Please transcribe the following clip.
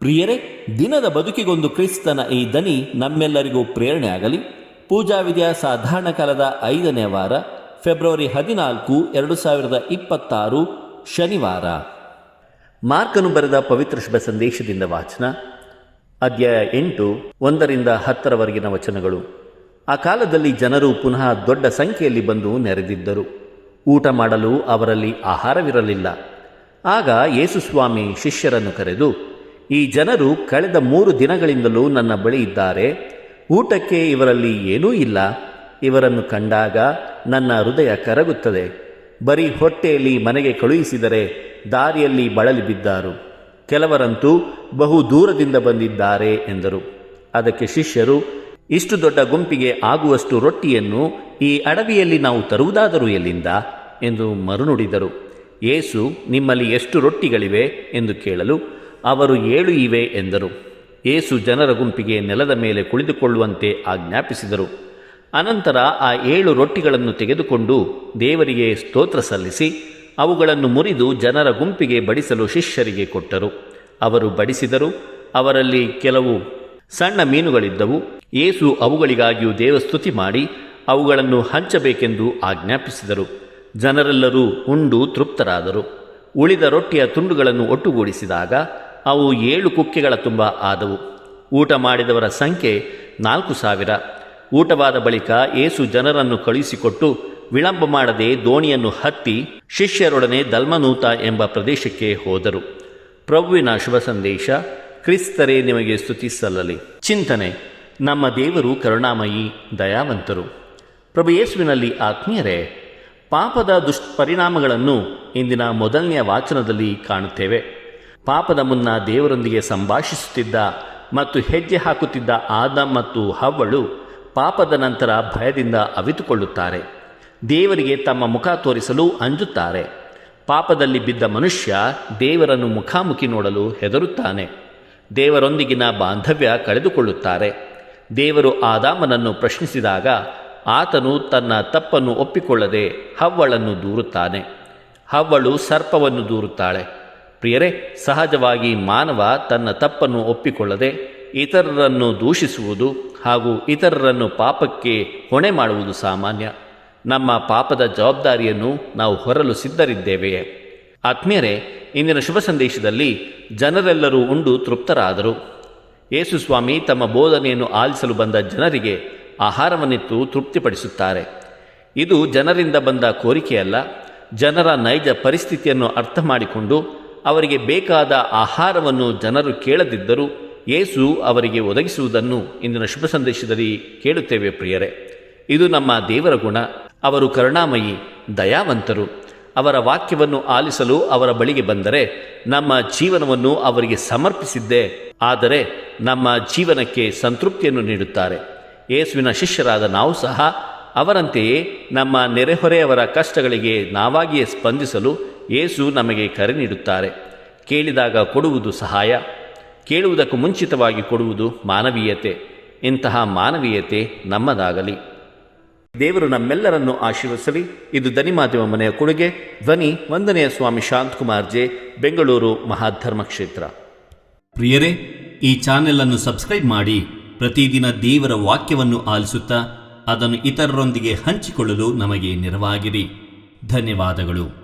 ಪ್ರಿಯರೇ, ದಿನದ ಬದುಕಿಗೊಂದು ಕ್ರಿಸ್ತನ ಈ ದನಿ ನಮ್ಮೆಲ್ಲರಿಗೂ ಪ್ರೇರಣೆ ಆಗಲಿ. ಪೂಜಾ ವಿಧಿಯ ಸಾಧಾರಣ ಕಾಲದ 5ನೇ ವಾರ, ಫೆಬ್ರವರಿ 14, 2026, ಶನಿವಾರ. ಮಾರ್ಕನು ಬರೆದ ಪವಿತ್ರ ಶುಭ ಸಂದೇಶದಿಂದ ವಾಚನ. ಅಧ್ಯಾಯ 8, 1-10 ವಚನಗಳು. ಆ ಕಾಲದಲ್ಲಿ ಜನರು ಪುನಃ ದೊಡ್ಡ ಸಂಖ್ಯೆಯಲ್ಲಿ ಬಂದು ನೆರೆದಿದ್ದರು. ಊಟ ಮಾಡಲು ಅವರಲ್ಲಿ ಆಹಾರವಿರಲಿಲ್ಲ. ಆಗ ಯೇಸು ಸ್ವಾಮಿ ಶಿಷ್ಯರನ್ನು ಕರೆದು, ಈ ಜನರು ಕಳೆದ 3 ದಿನಗಳಿಂದಲೂ ನನ್ನ ಬಳಿ ಇದ್ದಾರೆ. ಊಟಕ್ಕೆ ಇವರಲ್ಲಿ ಏನೂ ಇಲ್ಲ. ಇವರನ್ನು ಕಂಡಾಗ ನನ್ನ ಹೃದಯ ಕರಗುತ್ತದೆ. ಬರೀ ಹೊಟ್ಟೆಯಲ್ಲಿ ಮನೆಗೆ ಕಳುಹಿಸಿದರೆ ದಾರಿಯಲ್ಲಿ ಬಳಲಿ ಬಿದ್ದಾರು. ಕೆಲವರಂತೂ ಬಹು ದೂರದಿಂದ ಬಂದಿದ್ದಾರೆ ಎಂದರು. ಅದಕ್ಕೆ ಶಿಷ್ಯರು, ಇಷ್ಟು ದೊಡ್ಡ ಗುಂಪಿಗೆ ಆಗುವಷ್ಟು ರೊಟ್ಟಿಯನ್ನು ಈ ಅಡವಿಯಲ್ಲಿ ನಾವು ತರುವುದಾದರೂ ಎಲ್ಲಿಂದ ಎಂದು ಮರುನುಡಿದರು. ಯೇಸು, ನಿಮ್ಮಲ್ಲಿ ಎಷ್ಟು ರೊಟ್ಟಿಗಳಿವೆ ಎಂದು ಕೇಳಲು ಅವರು 7 ಇವೆ ಎಂದರು. ಯೇಸು ಜನರ ಗುಂಪಿಗೆ ನೆಲದ ಮೇಲೆ ಕುಳಿತುಕೊಳ್ಳುವಂತೆ ಆಜ್ಞಾಪಿಸಿದರು. ಅನಂತರ ಆ 7 ರೊಟ್ಟಿಗಳನ್ನು ತೆಗೆದುಕೊಂಡು ದೇವರಿಗೆ ಸ್ತೋತ್ರ ಸಲ್ಲಿಸಿ ಅವುಗಳನ್ನು ಮುರಿದು ಜನರ ಗುಂಪಿಗೆ ಬಡಿಸಲು ಶಿಷ್ಯರಿಗೆ ಕೊಟ್ಟರು. ಅವರು ಬಡಿಸಿದರು. ಅವರಲ್ಲಿ ಕೆಲವು ಸಣ್ಣ ಮೀನುಗಳಿದ್ದವು. ಯೇಸು ಅವುಗಳಿಗಾಗಿಯೂ ದೇವಸ್ತುತಿ ಮಾಡಿ ಅವುಗಳನ್ನು ಹಂಚಬೇಕೆಂದು ಆಜ್ಞಾಪಿಸಿದರು. ಜನರೆಲ್ಲರೂ ಉಂಡು ತೃಪ್ತರಾದರು. ಉಳಿದ ರೊಟ್ಟಿಯ ತುಂಡುಗಳನ್ನು ಒಟ್ಟುಗೂಡಿಸಿದಾಗ ಅವು 7 ಕುಕ್ಕೆಗಳ ತುಂಬ ಆದವು. ಊಟ ಮಾಡಿದವರ ಸಂಖ್ಯೆ 4,000. ಊಟವಾದ ಬಳಿಕ ಯೇಸು ಜನರನ್ನು ಕಳುಹಿಸಿಕೊಟ್ಟು ವಿಳಂಬ ಮಾಡದೆ ದೋಣಿಯನ್ನು ಹತ್ತಿ ಶಿಷ್ಯರೊಡನೆ ದಲ್ಮನೂತ ಎಂಬ ಪ್ರದೇಶಕ್ಕೆ ಹೋದರು. ಪ್ರಭುವಿನ ಶುಭ ಸಂದೇಶ. ಕ್ರಿಸ್ತರೇ ನಿಮಗೆ ಸ್ತುತಿ ಸಲ್ಲಲಿ. ಚಿಂತನೆ. ನಮ್ಮ ದೇವರು ಕರುಣಾಮಯಿ, ದಯಾವಂತರು. ಪ್ರಭು ಯೇಸುವಿನಲ್ಲಿ ಆತ್ಮೀಯರೇ, ಪಾಪದ ದುಷ್ಪರಿಣಾಮಗಳನ್ನು ಇಂದಿನ ಮೊದಲನೆಯ ವಾಚನದಲ್ಲಿ ಕಾಣುತ್ತೇವೆ. ಪಾಪದ ಮುನ್ನ ದೇವರೊಂದಿಗೆ ಸಂಭಾಷಿಸುತ್ತಿದ್ದ ಮತ್ತು ಹೆಜ್ಜೆ ಹಾಕುತ್ತಿದ್ದ ಆದಾಮ್ ಮತ್ತು ಹವ್ವಳು ಪಾಪದ ನಂತರ ಭಯದಿಂದ ಅವಿತುಕೊಳ್ಳುತ್ತಾರೆ. ದೇವರಿಗೆ ತಮ್ಮ ಮುಖ ತೋರಿಸಲು ಅಂಜುತ್ತಾರೆ. ಪಾಪದಲ್ಲಿ ಬಿದ್ದ ಮನುಷ್ಯ ದೇವರನ್ನು ಮುಖಾಮುಖಿ ನೋಡಲು ಹೆದರುತ್ತಾನೆ. ದೇವರೊಂದಿಗಿನ ಬಾಂಧವ್ಯ ಕಳೆದುಕೊಳ್ಳುತ್ತಾರೆ. ದೇವರು ಆದಾಮನನ್ನು ಪ್ರಶ್ನಿಸಿದಾಗ ಆತನು ತನ್ನ ತಪ್ಪನ್ನು ಒಪ್ಪಿಕೊಳ್ಳದೆ ಹವ್ವಳನ್ನು ದೂರುತ್ತಾನೆ. ಹವ್ವಳು ಸರ್ಪವನ್ನು ದೂರುತ್ತಾಳೆ. ಪ್ರಿಯರೇ, ಸಹಜವಾಗಿ ಮಾನವ ತನ್ನ ತಪ್ಪನ್ನು ಒಪ್ಪಿಕೊಳ್ಳದೆ ಇತರರನ್ನು ದೂಷಿಸುವುದು ಹಾಗೂ ಇತರರನ್ನು ಪಾಪಕ್ಕೆ ಹೊಣೆ ಮಾಡುವುದು ಸಾಮಾನ್ಯ. ನಮ್ಮ ಪಾಪದ ಜವಾಬ್ದಾರಿಯನ್ನು ನಾವು ಹೊರಲು ಸಿದ್ಧರಿದ್ದೇವೆಯೇ? ಆತ್ಮೀಯರೇ, ಇಂದಿನ ಶುಭ ಸಂದೇಶದಲ್ಲಿ ಜನರೆಲ್ಲರೂ ಉಂಡು ತೃಪ್ತರಾದರು. ಯೇಸು ಸ್ವಾಮಿ ತಮ್ಮ ಬೋಧನೆಯನ್ನು ಆಲಿಸಲು ಬಂದ ಜನರಿಗೆ ಆಹಾರವನ್ನಿತ್ತು ತೃಪ್ತಿಪಡಿಸುತ್ತಾರೆ. ಇದು ಜನರಿಂದ ಬಂದ ಕೋರಿಕೆಯಲ್ಲ. ಜನರ ನೈಜ ಪರಿಸ್ಥಿತಿಯನ್ನು ಅರ್ಥ ಮಾಡಿಕೊಂಡು ಅವರಿಗೆ ಬೇಕಾದ ಆಹಾರವನ್ನು ಜನರು ಕೇಳದಿದ್ದರೂ ಯೇಸು ಅವರಿಗೆ ಒದಗಿಸುವುದನ್ನು ಇಂದಿನ ಶುಭ ಸಂದೇಶದಲ್ಲಿ ಕೇಳುತ್ತೇವೆ. ಪ್ರಿಯರೇ, ಇದು ನಮ್ಮ ದೇವರ ಗುಣ. ಅವರು ಕರುಣಾಮಯಿ, ದಯಾವಂತರು. ಅವರ ವಾಕ್ಯವನ್ನು ಆಲಿಸಲು ಅವರ ಬಳಿಗೆ ಬಂದರೆ ನಮ್ಮ ಜೀವನವನ್ನು ಅವರಿಗೆ ಸಮರ್ಪಿಸಿದ್ದೇ ಆದರೆ ನಮ್ಮ ಜೀವನಕ್ಕೆ ಸಂತೃಪ್ತಿಯನ್ನು ನೀಡುತ್ತಾರೆ. ಯೇಸುವಿನ ಶಿಷ್ಯರಾದ ನಾವು ಸಹ ಅವರಂತೆಯೇ ನಮ್ಮ ನೆರೆಹೊರೆಯವರ ಕಷ್ಟಗಳಿಗೆ ನಾವಾಗಿಯೇ ಸ್ಪಂದಿಸಲು ಯೇಸು ನಮಗೆ ಕರೆ ನೀಡುತ್ತಾರೆ. ಕೇಳಿದಾಗ ಕೊಡುವುದು ಸಹಾಯ, ಕೇಳುವುದಕ್ಕೂ ಮುಂಚಿತವಾಗಿ ಕೊಡುವುದು ಮಾನವೀಯತೆ. ಇಂತಹ ಮಾನವೀಯತೆ ನಮ್ಮದಾಗಲಿ. ದೇವರು ನಮ್ಮೆಲ್ಲರನ್ನು ಆಶೀರ್ವದಿಸಲಿ. ಇದು ಧ್ವನಿ ಮಾಧ್ಯಮ ಮನೆಯ ಕೊಡುಗೆ. ಧ್ವನಿ ವಂದನೆಯ ಸ್ವಾಮಿ ಶಾಂತಕುಮಾರ್ ಜೆ, ಬೆಂಗಳೂರು ಮಹಾಧರ್ಮ ಕ್ಷೇತ್ರ. ಪ್ರಿಯರೇ, ಈ ಚಾನೆಲ್ ಅನ್ನು ಸಬ್ಸ್ಕ್ರೈಬ್ ಮಾಡಿ ಪ್ರತಿದಿನ ದೇವರ ವಾಕ್ಯವನ್ನು ಆಲಿಸುತ್ತಾ ಅದನ್ನು ಇತರರೊಂದಿಗೆ ಹಂಚಿಕೊಳ್ಳಲು ನಮಗೆ ನೆರವಾಗಿರಿ. ಧನ್ಯವಾದಗಳು.